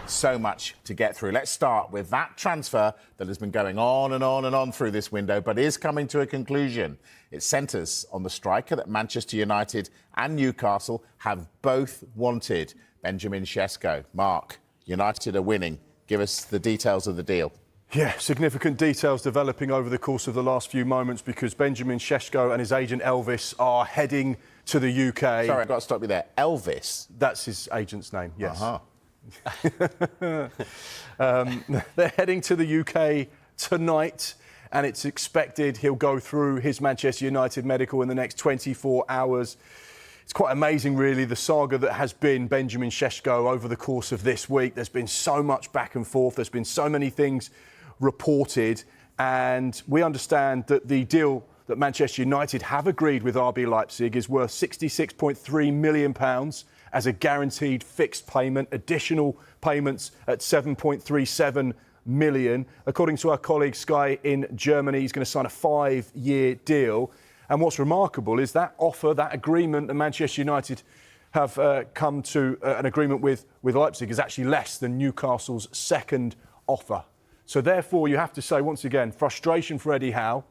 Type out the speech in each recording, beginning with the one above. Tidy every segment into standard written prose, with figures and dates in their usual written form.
So much to get through. Let's start with that transfer that has been going on and on and on through this window, but is coming to a conclusion. It centres on the striker that Manchester United and Newcastle have both wanted, Benjamin Seško. Mark, United are winning. Give us the details of the deal. Yeah, significant details developing over the course of the last few moments because Benjamin Seško and his agent Elvis are heading to the UK. Sorry, I've got to stop you there. Elvis? That's his agent's name, yes. Uh-huh. They're heading to the UK tonight, and it's expected he'll go through his Manchester United medical in the next 24 hours. It's quite amazing, really, the saga that has been Benjamin Seško over the course of this week. There's been so much back and forth. There's been so many things reported, and we understand that the deal that Manchester United have agreed with RB Leipzig is worth £66.3 million as a guaranteed fixed payment, additional payments at £7.37 million. According to our colleague Sky in Germany, he's going to sign a 5-year deal. And what's remarkable is that offer, that agreement that Manchester United have come to an agreement with Leipzig is actually less than Newcastle's second offer. So therefore, you have to say, once again, frustration for Eddie Howe.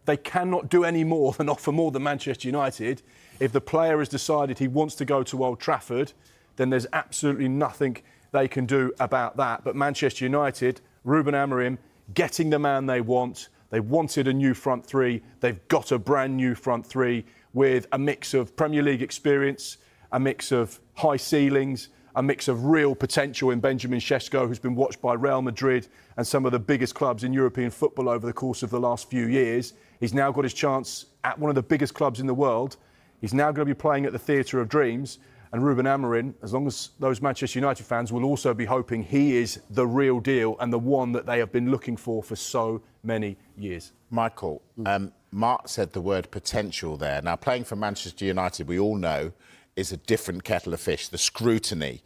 They cannot do any more than offer more than Manchester United. If the player has decided he wants to go to Old Trafford, then there's absolutely nothing they can do about that. But Manchester United, Ruben Amorim, getting the man they want. They wanted a new front three. They've got a brand new front three with a mix of Premier League experience, a mix of high ceilings, a mix of real potential in Benjamin Seško, who's been watched by Real Madrid and some of the biggest clubs in European football over the course of the last few years. He's now got his chance at one of the biggest clubs in the world. He's now going to be playing at the Theatre of Dreams. And Ruben Amorim, as long as those Manchester United fans will also be hoping he is the real deal and the one that they have been looking for so many years. Michael, Mark said the word potential there. Now, playing for Manchester United, we all know, is a different kettle of fish, the scrutiny.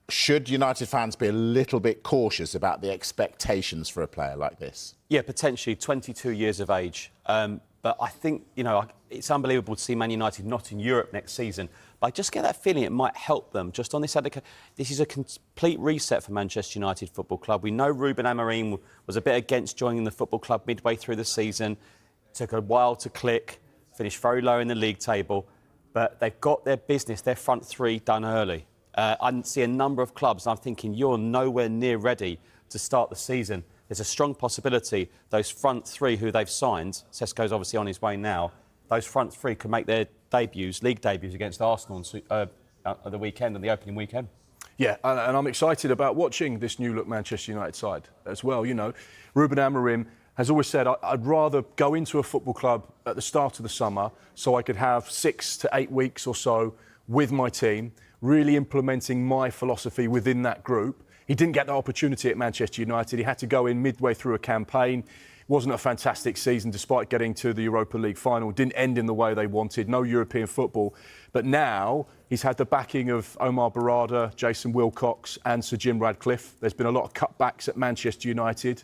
Should United fans be a little bit cautious about the expectations for a player like this? Yeah, potentially, 22 years of age. But I think, you know, it's unbelievable to see Man United not in Europe next season. But I just get that feeling it might help them just on this. This is a complete reset for Manchester United Football Club. We know Ruben Amorim was a bit against joining the football club midway through the season. Took a while to click, finished very low in the league table. But they've got their business, their front three, done early. I see a number of clubs, and I'm thinking you're nowhere near ready to start the season. There's a strong possibility those front three who they've signed, Seško's obviously on his way now, those front three can make their debuts, league debuts against Arsenal at the weekend, on the opening weekend. Yeah, and I'm excited about watching this new-look Manchester United side as well. You know, Ruben Amorim has always said, I'd rather go into a football club at the start of the summer so I could have 6 to 8 weeks or so with my team, really implementing my philosophy within that group. He didn't get the opportunity at Manchester United. He had to go in midway through a campaign. It wasn't a fantastic season despite getting to the Europa League final. Didn't end in the way they wanted. No European football. But now he's had the backing of Omar Barada, Jason Wilcox and Sir Jim Radcliffe. There's been a lot of cutbacks at Manchester United.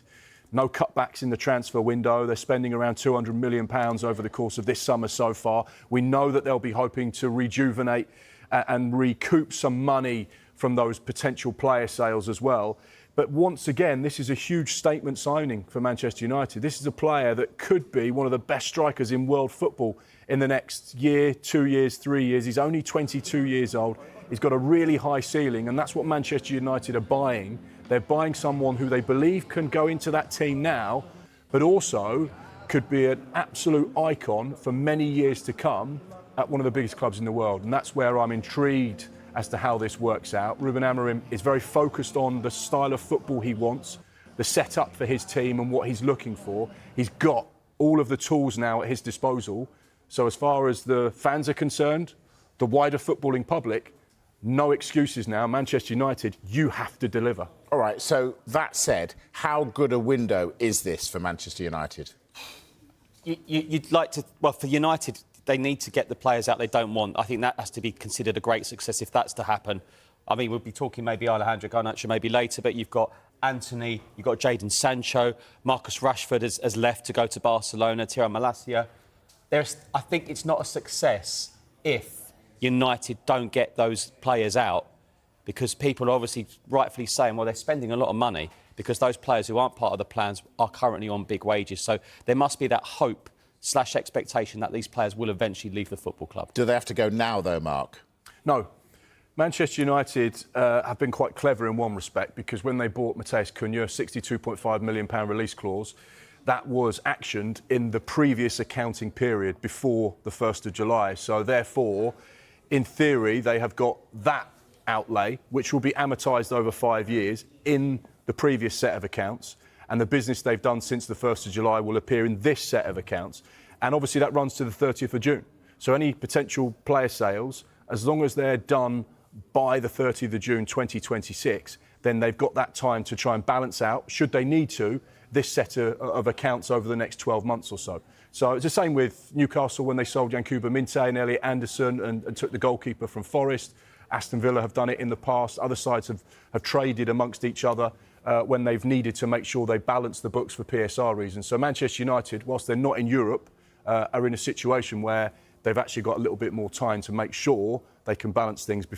No cutbacks in the transfer window. They're spending around £200 million over the course of this summer so far. We know that they'll be hoping to rejuvenate and recoup some money from those potential player sales as well. But once again, this is a huge statement signing for Manchester United. This is a player that could be one of the best strikers in world football in the next year, 2 years, 3 years. He's only 22 years old. He's got a really high ceiling, and that's what Manchester United are buying. They're buying someone who they believe can go into that team now, but also could be an absolute icon for many years to come at one of the biggest clubs in the world. And that's where I'm intrigued as to how this works out. Ruben Amorim is very focused on the style of football he wants, the setup for his team and what he's looking for. He's got all of the tools now at his disposal. So as far as the fans are concerned, the wider footballing public, no excuses now. Manchester United, you have to deliver. All right, so that said, how good a window is this for Manchester United? You'd like to... Well, for United, they need to get the players out they don't want. I think that has to be considered a great success if that's to happen. I mean, we'll be talking maybe Alejandro Garnacho maybe later, but you've got Anthony, you've got Jadon Sancho, Marcus Rashford has left to go to Barcelona, Tiro Malacia. I think it's not a success if United don't get those players out. because people are obviously rightfully saying, well, they're spending a lot of money because those players who aren't part of the plans are currently on big wages. So there must be that hope / expectation that these players will eventually leave the football club. Do they have to go now, though, Mark? No. Manchester United have been quite clever in one respect, because when they bought Matheus Cunha, £62.5 million release clause, that was actioned in the previous accounting period before the 1st of July. So therefore, in theory, they have got that outlay, which will be amortised over 5 years, in the previous set of accounts. And the business they've done since the 1st of July will appear in this set of accounts. And obviously that runs to the 30th of June. So any potential player sales, as long as they're done by the 30th of June 2026, then they've got that time to try and balance out, should they need to, this set of accounts over the next 12 months or so. So it's the same with Newcastle when they sold Yankuba Minte and Elliot Anderson and took the goalkeeper from Forest. Aston Villa have done it in the past. Other sides have traded amongst each other when they've needed to make sure they balance the books for PSR reasons. So Manchester United, whilst they're not in Europe, are in a situation where they've actually got a little bit more time to make sure they can balance things before